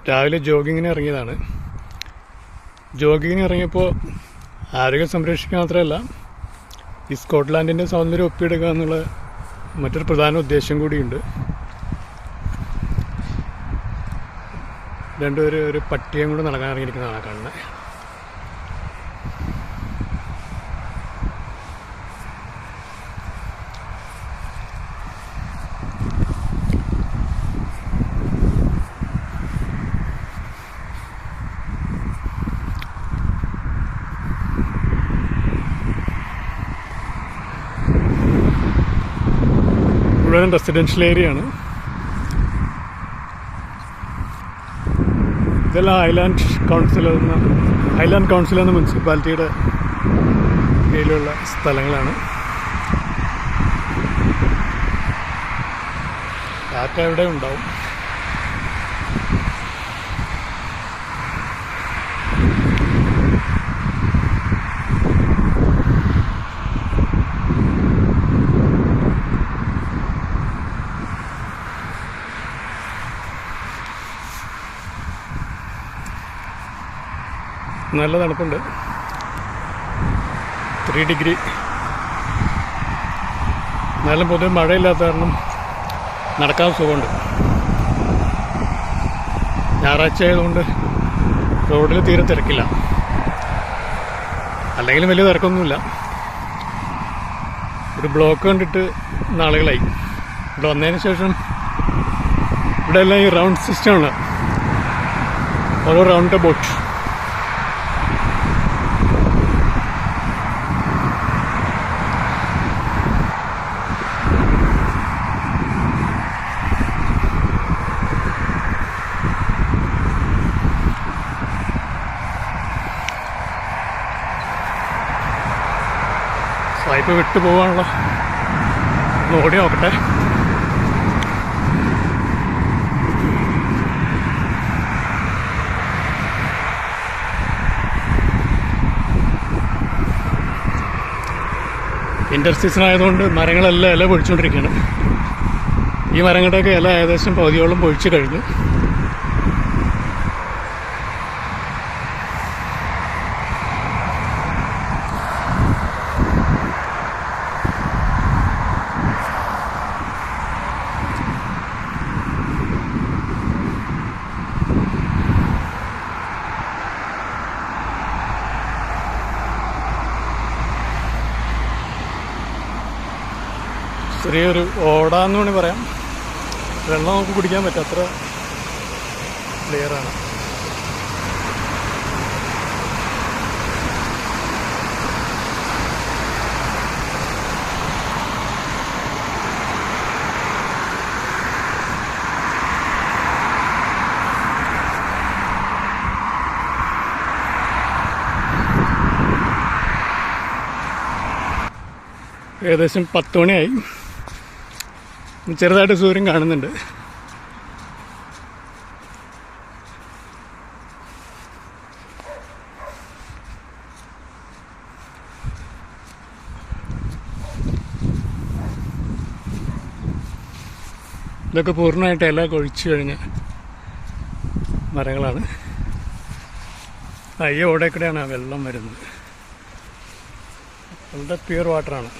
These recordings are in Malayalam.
രാവിലെ ജോഗിങ്ങിന് ഇറങ്ങിയതാണ്. ജോഗിങ്ങിന് ഇറങ്ങിയപ്പോൾ ആരോഗ്യം സംരക്ഷിക്കുക മാത്രമല്ല, ഈ സ്കോട്ട്ലാൻഡിൻ്റെ സൗന്ദര്യം ഒപ്പിയെടുക്കുക എന്നുള്ള മറ്റൊരു പ്രധാന ഉദ്ദേശം കൂടിയുണ്ട്. രണ്ടുപേരും ഒരു പട്ടിയും കൂടെ നടക്കാൻ ഇറങ്ങിയിരിക്കുന്നതാണ് കാണുന്നത്. മുഴുവൻ റെസിഡൻഷ്യൽ ഏരിയയാണ്. ഇതെല്ലാം ഹൈലാൻഡ് കൗൺസിൽ എന്ന മുനിസിപ്പാലിറ്റിയുടെ കീഴിലുള്ള സ്ഥലങ്ങളാണ്. കാക്ക ഇവിടെ ഉണ്ടാവും. നല്ല തണുപ്പുണ്ട്. 3 ഡിഗ്രി. എന്നാലും പൊതുവെ മഴയില്ലാത്ത കാരണം നടക്കാൻ സുഖമുണ്ട്. ഞായറാഴ്ച ആയതുകൊണ്ട് റോഡിൽ തീരെ തിരക്കില്ല. അല്ലെങ്കിലും വലിയ തിരക്കൊന്നുമില്ല. ഒരു ബ്ലോക്ക് കണ്ടിട്ട് നാളുകളായി. ഇവിടെ വന്നതിന് ശേഷം ഇവിടെ എല്ലാം ഈ റൗണ്ട് സിസ്റ്റമാണ്. ഓരോ റൗണ്ട് ബോട്ട്. സ്വൈപ്പ് വിട്ടു പോകാനുള്ള ഓടി നോക്കട്ടെ. വിൻ്റർ സീസൺ ആയതുകൊണ്ട് മരങ്ങളെല്ലാം ഇല പൊഴിച്ചുകൊണ്ടിരിക്കുകയാണ്. ഈ മരങ്ങളുടെയൊക്കെ ഇല ഏകദേശം പകുതിയോളം പൊഴിച്ച് കഴിഞ്ഞു. ചെറിയൊരു ഓടാന്ന് വേണമെങ്കിൽ പറയാം. വെള്ളം നമുക്ക് കുടിക്കാൻ പറ്റും, അത്ര ക്ലിയറാണ്. ഏകദേശം 10 മണിയായി. ചെറുതായിട്ട് സൂര്യൻ കാണുന്നുണ്ട്. ഇതൊക്കെ പൂർണ്ണമായിട്ട് ഇല കൊഴിച്ചു കഴിഞ്ഞ മരങ്ങളാണ്. ഈ ഓടെ കൂടെയാണ് വെള്ളം വരുന്നത്. വളരെ പ്യൂർ വാട്ടറാണ്.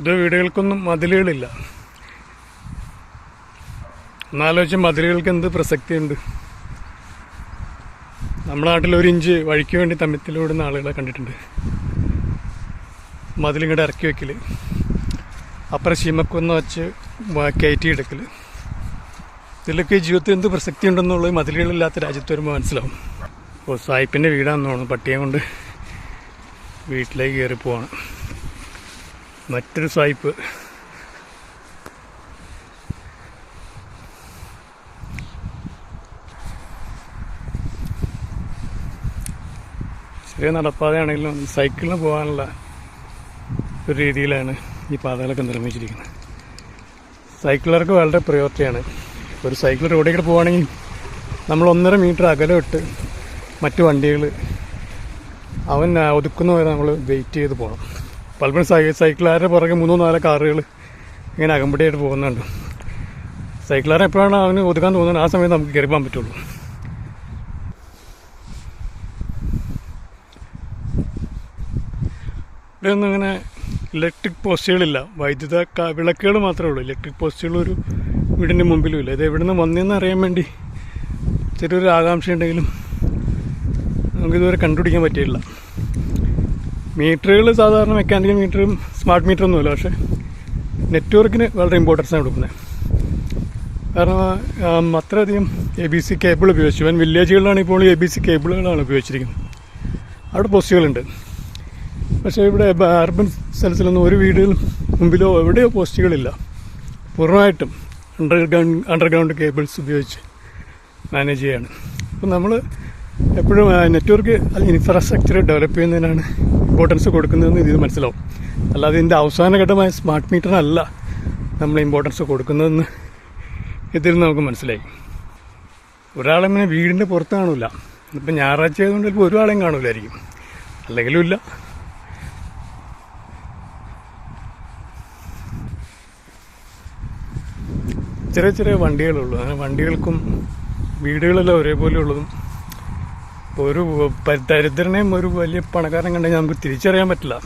ഇത് വീടുകൾക്കൊന്നും മതിലുകളില്ല. എന്നാലോചിച്ച് മതിലുകൾക്ക് എന്ത് പ്രസക്തിയുണ്ട്. നമ്മുടെ നാട്ടിൽ 1 ഇഞ്ച് വഴിക്ക് വേണ്ടി തമ്മിത്തിലോടുന്ന ആളുകളെ കണ്ടിട്ടുണ്ട്. മതിലിങ്ങോട്ട് ഇറക്കി വെക്കൽ, അപ്പുറം ശീമക്കൊന്ന് വെച്ച് കയറ്റിയെടുക്കൽ. ഇതിലൊക്കെ ജീവിതത്തിൽ എന്ത് പ്രസക്തി ഉണ്ടെന്നുള്ളത് മതിലുകളില്ലാത്ത രാജ്യത്ത് വരുമ്പോൾ മനസ്സിലാവും. അപ്പോൾ സായിപ്പിൻ്റെ വീടാണെന്ന് തോന്നുന്നു. പട്ടിയെ കൊണ്ട് വീട്ടിലേക്ക് കയറി പോവാണ്. മറ്റൊരു സായിപ്പ്. ചെറിയ നടപ്പാതയാണെങ്കിലും സൈക്കിളിന് പോകാനുള്ള ഒരു രീതിയിലാണ് ഈ പാതകളൊക്കെ നിർമ്മിച്ചിരിക്കുന്നത്. സൈക്കിളർക്ക് വളരെ പ്രയോറിറ്റിയാണ്. ഒരു സൈക്കിൾ റോഡിൽ കൂടെ പോവുകയാണെങ്കിൽ നമ്മൾ 1.5 മീറ്റർ അകലം ഇട്ട് മറ്റു വണ്ടികൾ അവൻ ഒതുക്കുന്നവരെ നമ്മൾ വെയിറ്റ് ചെയ്ത് പോകണം. പലപ്പോഴും സൈക്കിളുകാരുടെ പുറകെ 3-4 കാറുകൾ ഇങ്ങനെ അകമ്പടിയായിട്ട് പോകുന്നുണ്ട്. സൈക്കിളർ എപ്പോഴാണ് അവന് ഒതുക്കാൻ തോന്നുന്നത് ആ സമയത്ത് നമുക്ക് കയറി പോകാൻ പറ്റുള്ളൂ. ഇവിടെ ഒന്നും ഇങ്ങനെ ഇലക്ട്രിക് പോസ്റ്റുകളില്ല, വൈദ്യുത വിളക്കുകൾ മാത്രമേ ഉള്ളൂ. ഇലക്ട്രിക് പോസ്റ്റുകൾ ഒരു വീടിൻ്റെ മുമ്പിലും ഇല്ല. ഇത് എവിടെ നിന്ന് വന്നതെന്ന് അറിയാൻ വേണ്ടി ചെറിയൊരു ആകാംക്ഷ ഉണ്ടെങ്കിലും നമുക്കിതുവരെ കണ്ടുപിടിക്കാൻ പറ്റിയില്ല. മീറ്ററുകൾ സാധാരണ മെക്കാനിക്കൽ മീറ്ററും സ്മാർട്ട് മീറ്ററൊന്നുമില്ല, പക്ഷേ നെറ്റ്വർക്കിന് വളരെ ഇമ്പോർട്ടൻസ് ആണ് കൊടുക്കുന്നത്. കാരണം അത്രയധികം ABC കേബിൾ ഉപയോഗിച്ചു. ഇവൻ വില്ലേജുകളിലാണ് ഇപ്പോൾ ABC കേബിളുകളാണ് ഉപയോഗിച്ചിരിക്കുന്നത്. അവിടെ പോസ്റ്റുകളുണ്ട്, പക്ഷേ ഇവിടെ അർബൻ സ്ഥലത്തിലൊന്നും ഒരു വീടുകളും മുമ്പിലോ എവിടെയോ പോസ്റ്റുകളില്ല. പൂർണ്ണമായിട്ടും അണ്ടർഗ്രൗണ്ട് കേബിൾസ് ഉപയോഗിച്ച് മാനേജ് ചെയ്യാണ്. അപ്പം നമ്മൾ എപ്പോഴും നെറ്റ്വർക്ക് അല്ലെങ്കിൽ ഇൻഫ്രാസ്ട്രക്ചർ ഡെവലപ്പ് ചെയ്യുന്നതിനാണ് ഇമ്പോർട്ടൻസ് കൊടുക്കുന്നതെന്ന് ഇത് മനസ്സിലാവും. അല്ലാതെ ഇതിൻ്റെ അവസാനഘട്ടമായ സ്മാർട്ട് മീറ്ററിനല്ല നമ്മൾ ഇമ്പോർട്ടൻസ് കൊടുക്കുന്നതെന്ന് ഇതിൽ നമുക്ക് മനസ്സിലായി. ഒരാളെങ്ങനെ വീടിൻ്റെ പുറത്ത് കാണില്ല. ഇപ്പം ഞായറാഴ്ച ആയതുകൊണ്ട് ചിലപ്പോൾ ഒരാളെയും കാണില്ലായിരിക്കും, അല്ലെങ്കിലും ഇല്ല. ചെറിയ ചെറിയ വണ്ടികളുള്ളൂ. അങ്ങനെ വണ്ടികൾക്കും വീടുകളെല്ലാം ഒരേപോലെ ഉള്ളതും. ഒരു ദരിദ്രനെയും ഒരു വലിയ പണക്കാരൻ കണ്ടെങ്കിൽ നമുക്ക് തിരിച്ചറിയാൻ പറ്റില്ല.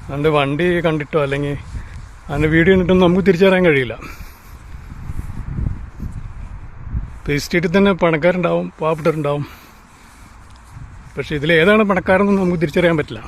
അതിൻ്റെ വണ്ടി കണ്ടിട്ടോ അല്ലെങ്കിൽ അതിൻ്റെ വീട് കണ്ടിട്ടൊന്നും നമുക്ക് തിരിച്ചറിയാൻ കഴിയില്ല. ഈ സ്ട്രീറ്റിൽ തന്നെ പണക്കാരുണ്ടാവും, പാവപ്പെട്ടവരുണ്ടാവും. പക്ഷെ ഇതിലേതാണ് പണക്കാരെന്നൊന്നും നമുക്ക് തിരിച്ചറിയാൻ പറ്റില്ല.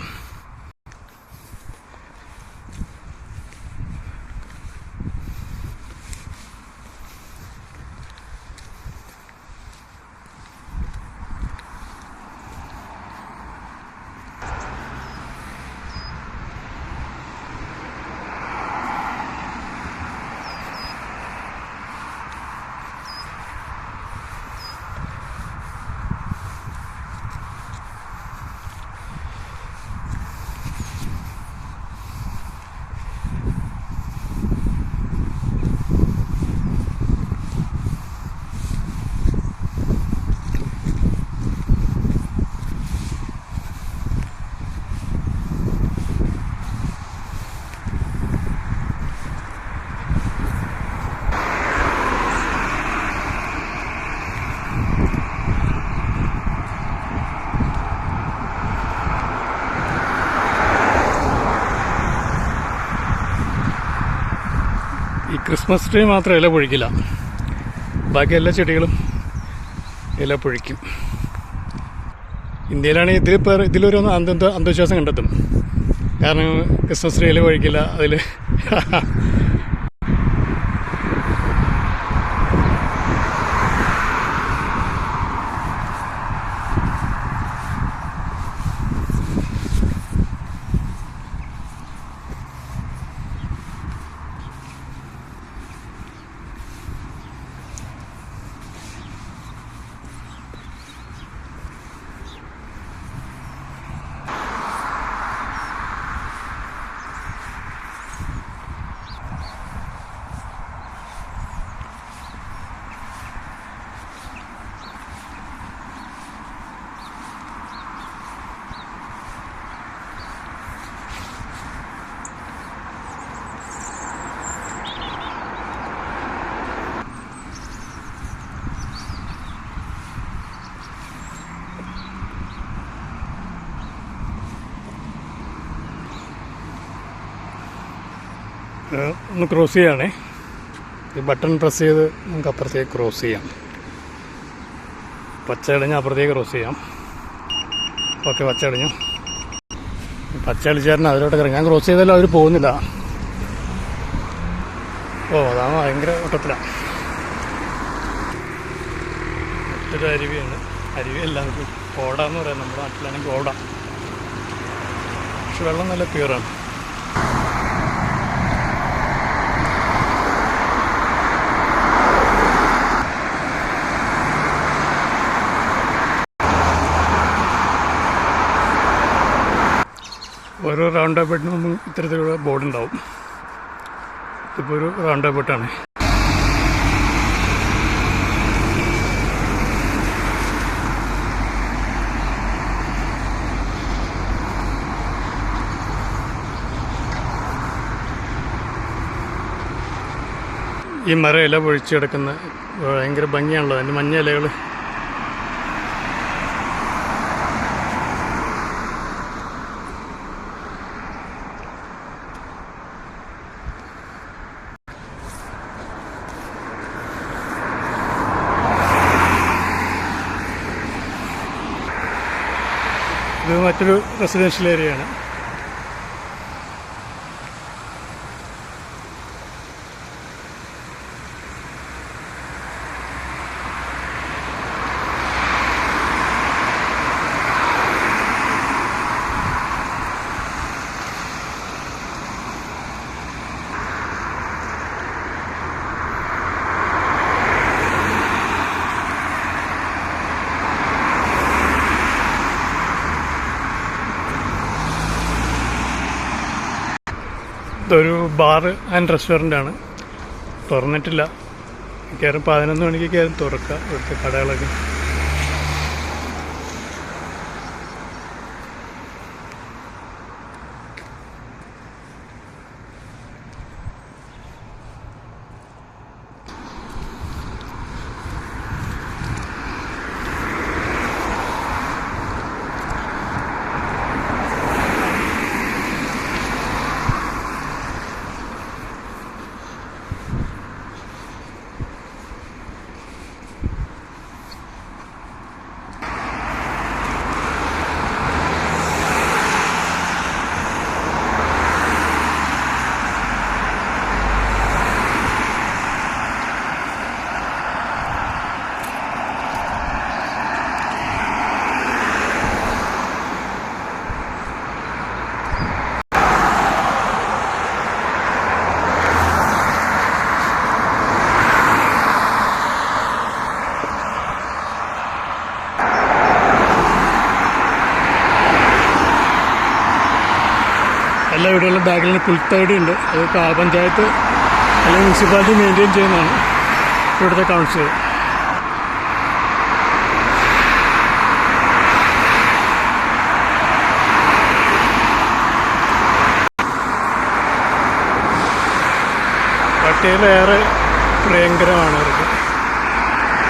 ഈ ക്രിസ്മസ് ട്രീ മാത്രം ഇല പൊഴിക്കില്ല, ബാക്കി എല്ലാ ചെടികളും ഇല പൊഴിക്കും. ഇന്ത്യയിലാണെങ്കിൽ ഇതിലൊരു അന്ധവിശ്വാസം കണ്ടെത്തും. കാരണം ക്രിസ്മസ് ട്രീ ഇല പൊഴിക്കില്ല, അതിൽ ഒന്ന് ക്രോസ് ചെയ്യുകയാണേ. ഈ ബട്ടൺ പ്രസ് ചെയ്ത് നമുക്ക് അപ്പുറത്തേക്ക് ക്രോസ് ചെയ്യാം. പച്ച അടിഞ്ഞ് അപ്പുറത്തേക്ക് ക്രോസ് ചെയ്യാം. ഓക്കെ, പച്ച അടിഞ്ഞു. പച്ച അടിച്ചായിരുന്നു അതിലോട്ട് കയറി. ഞാൻ ക്രോസ് ചെയ്താലും അവർ പോകുന്നില്ല. ഓ, അതാണ് ഭയങ്കര ഓട്ടത്തിലാണ്. മറ്റൊരു അരുവിയാണ്. അരുവിയല്ല, നമുക്ക് കോടാന്ന് പറയാം. നമ്മുടെ നാട്ടിലാണെങ്കിൽ കോട. പക്ഷെ വെള്ളം നല്ല പ്യൂറാണ്. ഓരോ റൗണ്ട് അബൌട്ടിനും ഇത്തരത്തിലുള്ള ബോർഡ് ഉണ്ടാവും. ഇപ്പോൾ ഒരു റൗണ്ട് അബൌട്ടാണ്. ഈ മരം ഇല പൊഴിച്ച് കിടക്കുന്ന ഭയങ്കര ഭംഗിയാണല്ലോ അതിൻ്റെ മഞ്ഞ ഇലകൾ. ഇത് മറ്റൊരു റെസിഡൻഷ്യൽ ഏരിയയാണ്. ഇതൊരു ബാർ ആൻഡ് റെസ്റ്റോറൻ്റാണ്. തുറന്നിട്ടില്ല. മിക്കവാറും 11 മണിക്കൊക്കെ തുറക്കുക ഇവിടുത്തെ കടകളൊക്കെ. എല്ലാ വീടുകളിലും ബാക്കിൽ പുൽത്തടി ഉണ്ട്. അത് പഞ്ചായത്ത് അല്ലെങ്കിൽ മുനിസിപ്പാലിറ്റി മെയിൻറ്റെയിൻ ചെയ്യുന്നതാണ് ഇവിടുത്തെ കൗൺസിൽ. പട്ടികളേറെ പ്രിയങ്കരമാണ് അവർക്ക്.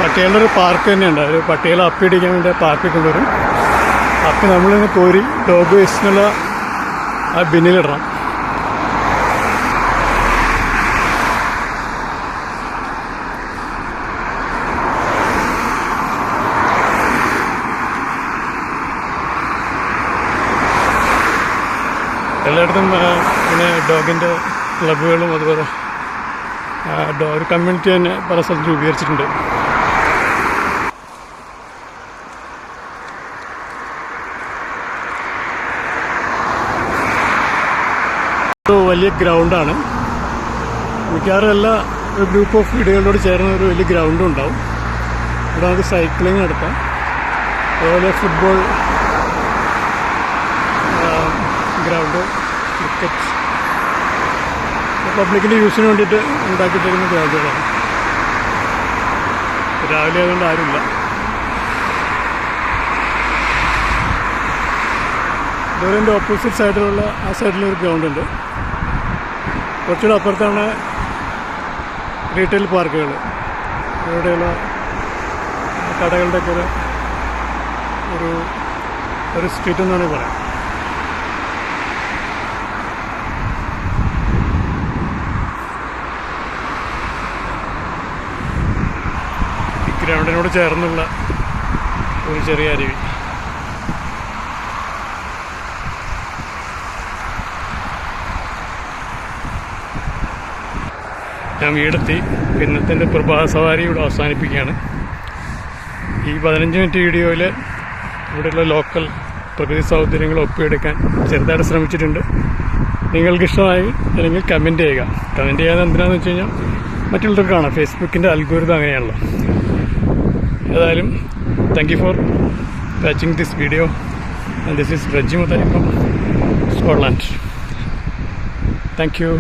പട്ടികളുടെ ഒരു പാർക്ക് തന്നെയുണ്ട്. അവർ പട്ടികളെ അപ്പിടിക്കാൻ വേണ്ടി പാർക്കിൽ കൊണ്ടുവരും. അപ്പം നമ്മളിങ്ങനെ കോരി ഡോഗ് വേസ്റ്റിനുള്ള ആ ബിന്നിലിടണം. എല്ലായിടത്തും പിന്നെ ഡോഗിൻ്റെ ക്ലബ്ബുകളും അതുപോലെ ഒരു കമ്മ്യൂണിറ്റി തന്നെ പല സ്ഥലത്തും രൂപീകരിച്ചിട്ടുണ്ട്. വലിയ ഗ്രൗണ്ടാണ്. മിക്കവാറും എല്ലാ ഗ്രൂപ്പ് ഓഫ് വീടുകളോട് ചേർന്ന ഒരു വലിയ ഗ്രൗണ്ടും ഉണ്ടാവും. ഇവിടെ നമുക്ക് സൈക്ലിംഗ് നടത്താം. അതുപോലെ ഫുട്ബോൾ ഗ്രൗണ്ട്, ക്രിക്കറ്റ്, പബ്ലിക്കിൻ്റെ യൂസിന് വേണ്ടിയിട്ട് ഉണ്ടാക്കി തരുന്ന ഗ്രൗണ്ടുകളാണ്. രാവിലെ ആയതുകൊണ്ട് ആരുമില്ല. ഇതുവരെ ഓപ്പോസിറ്റ് സൈഡിലുള്ള ആ സൈഡിലൊരു ഗ്രൗണ്ടുണ്ട്. കുറച്ചുകൂടെ അപ്പുറത്താണ് റീറ്റെയിൽ പാർക്കുകൾ. ഇവിടെയുള്ള കടകളുടെയൊക്കെ ഒരു സ്ട്രീറ്റ് എന്ന് വേണമെങ്കിൽ പറയാം. ഈ ഗ്രൗണ്ടിനോട് ചേർന്നുള്ള ഒരു ചെറിയ അരുവി. ഞാൻ വീടെത്തി. ഇന്നത്തെ പ്രഭാത സവാരി ഇവിടെ അവസാനിപ്പിക്കുകയാണ്. ഈ 15 മിനിറ്റ് വീഡിയോയിൽ ഇവിടെയുള്ള ലോക്കൽ പ്രകൃതി സൗന്ദര്യങ്ങൾ ഒപ്പിയെടുക്കാൻ ചെറുതായിട്ട് ശ്രമിച്ചിട്ടുണ്ട്. നിങ്ങൾക്കിഷ്ടമായി അല്ലെങ്കിൽ കമൻറ്റ് ചെയ്യുക. കമൻറ്റ് ചെയ്യാൻ എന്തിനാണെന്ന് വെച്ച് കഴിഞ്ഞാൽ മറ്റുള്ളവർക്ക് കാണാം. ഫേസ്ബുക്കിൻ്റെ അൽഗോരിതം അങ്ങനെയാണല്ലോ. ഏതായാലും thank you for watching this video. And this is Reji Mutthari from Scotland. Thank U.